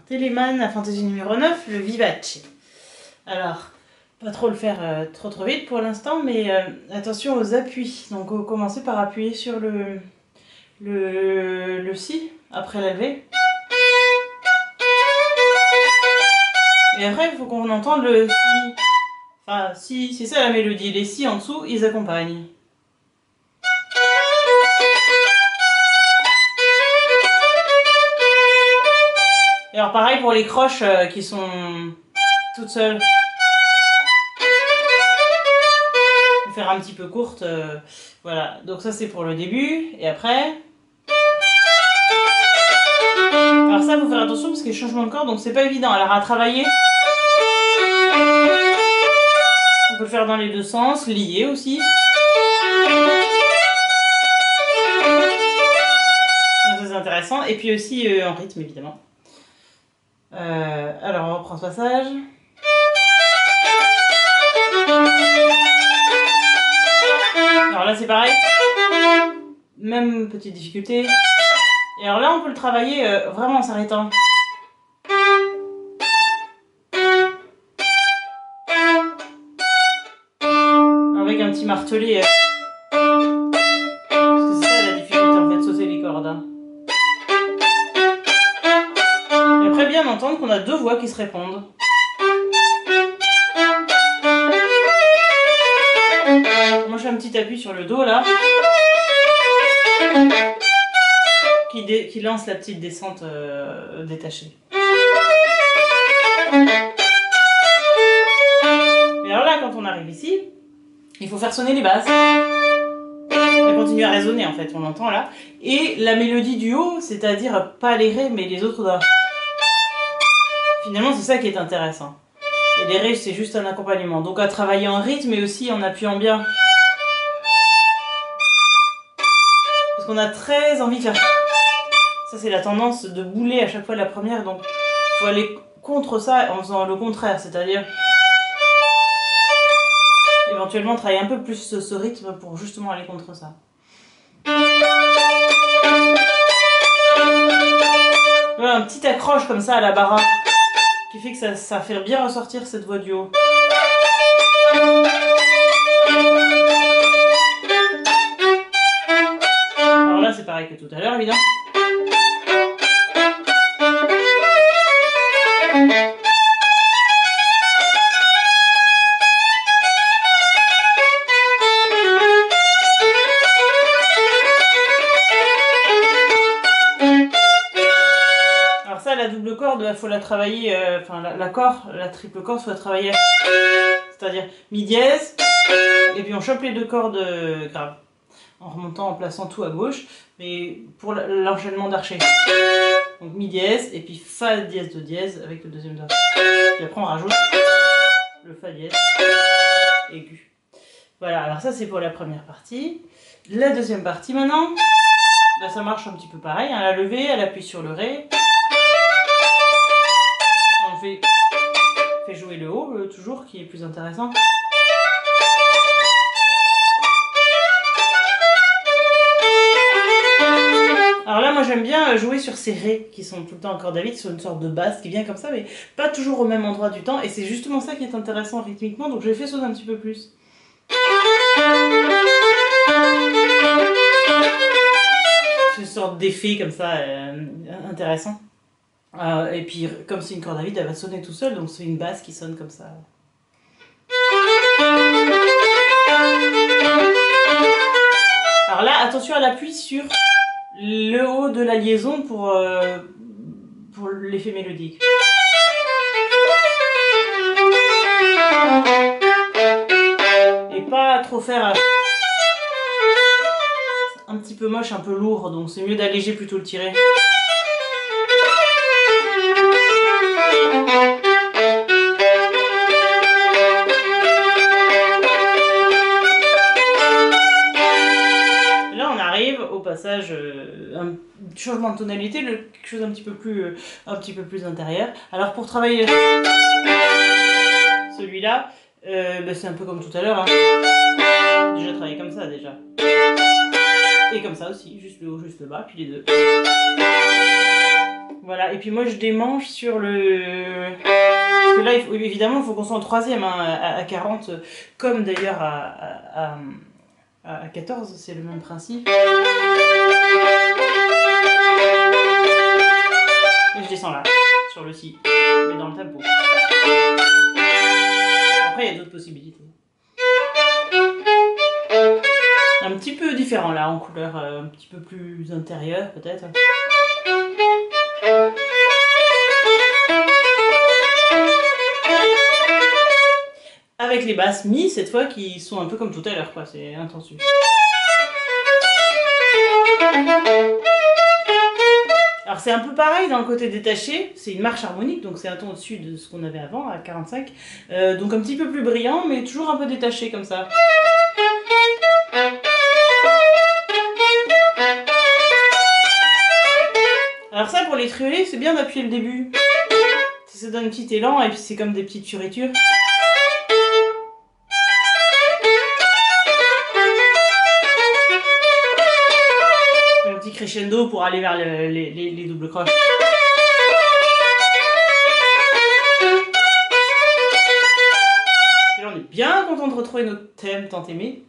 Telemann à Fantaisie numéro 9, le Vivace. Alors, pas trop le faire trop vite pour l'instant, mais attention aux appuis. Donc on va commencer par appuyer sur le Si, après la lever. Et après, il faut qu'on entende le Si. Enfin, Si, c'est ça la mélodie. Les Si en dessous, ils accompagnent. Et alors pareil pour les croches qui sont toutes seules. Je vais faire un petit peu courte. Voilà, donc ça c'est pour le début. Et après... Alors ça, il faut faire attention parce qu'il y a changement de corde, donc c'est pas évident. Alors à travailler... On peut le faire dans les deux sens, lié aussi. Donc ça c'est intéressant. Et puis aussi en rythme évidemment. Alors on reprend ce passage. Alors là c'est pareil. Même petite difficulté. Et alors là on peut le travailler vraiment en s'arrêtant. Avec un petit martelet. Parce que c'est ça la difficulté en fait, de sauter les cordes. Hein. Et après bien entendre qu'on a deux voix qui se répondent. Moi je fais un petit appui sur le Do là. Qui lance la petite descente détachée. Et alors là quand on arrive ici, il faut faire sonner les basses. Elle continue à résonner en fait, on l'entend là. Et la mélodie du haut, c'est-à-dire pas les ré mais les autres do. Finalement c'est ça qui est intéressant. Et les ré c'est juste un accompagnement. Donc à travailler en rythme mais aussi en appuyant bien. Parce qu'on a très envie de faire... Ça c'est la tendance de bouler à chaque fois la première, donc il faut aller contre ça en faisant le contraire, c'est-à-dire éventuellement travailler un peu plus ce rythme pour justement aller contre ça. Voilà, un petit accroche comme ça à la barra qui fait que ça fait bien ressortir cette voix du haut. Alors là c'est pareil que tout à l'heure évidemment. Il faut la travailler, enfin la triple corde, il faut la travailler, c'est-à-dire mi dièse, et puis on chope les deux cordes graves, en remontant, en plaçant tout à gauche, mais pour l'enchaînement d'archer. Donc mi dièse, et puis fa dièse do dièse avec le deuxième doigt. Puis après on rajoute le fa dièse aigu. Voilà, alors ça c'est pour la première partie. La deuxième partie maintenant, ben, ça marche un petit peu pareil, hein, la levée, elle appuie sur le ré. On fait jouer le haut, toujours, qui est plus intéressant. Alors là, moi j'aime bien jouer sur ces ré qui sont tout le temps en corde à vide, sur une sorte de basse qui vient comme ça, mais pas toujours au même endroit du temps. Et c'est justement ça qui est intéressant rythmiquement, donc je l'ai fait sonner un petit peu plus. C'est une sorte d'effet comme ça, intéressant. Et puis, comme c'est une corde à vide, elle va sonner tout seul, donc c'est une basse qui sonne comme ça. Alors là, attention à l'appui sur le haut de la liaison pour l'effet mélodique. Et pas trop faire un petit peu moche, un peu lourd, donc c'est mieux d'alléger plutôt le tiré. Là on arrive au passage, un changement de tonalité, quelque chose un petit peu plus intérieur. Alors pour travailler celui-là, ben c'est un peu comme tout à l'heure, hein. Déjà travailler comme ça déjà. Et comme ça aussi, juste le haut, juste le bas, puis les deux. Voilà, Voilà, et puis moi je démange sur le... Parce que là, évidemment, il faut qu'on soit en troisième, hein, à 40, comme d'ailleurs à 14, c'est le même principe. Et je descends là, sur le si, mais dans le tempo. Après, il y a d'autres possibilités. Un petit peu différent là, en couleur un petit peu plus intérieure peut-être. Avec les basses mi cette fois qui sont un peu comme tout à l'heure, quoi, c'est intense. Alors c'est un peu pareil dans le côté détaché, c'est une marche harmonique, donc c'est un ton au-dessus de ce qu'on avait avant, à 45. Donc un petit peu plus brillant, mais toujours un peu détaché comme ça. Alors ça, pour les triolets, c'est bien d'appuyer le début. Ça donne un petit élan, et puis c'est comme des petites fioritures. Un petit crescendo pour aller vers les doubles croches. Puis là, on est bien content de retrouver notre thème tant aimé.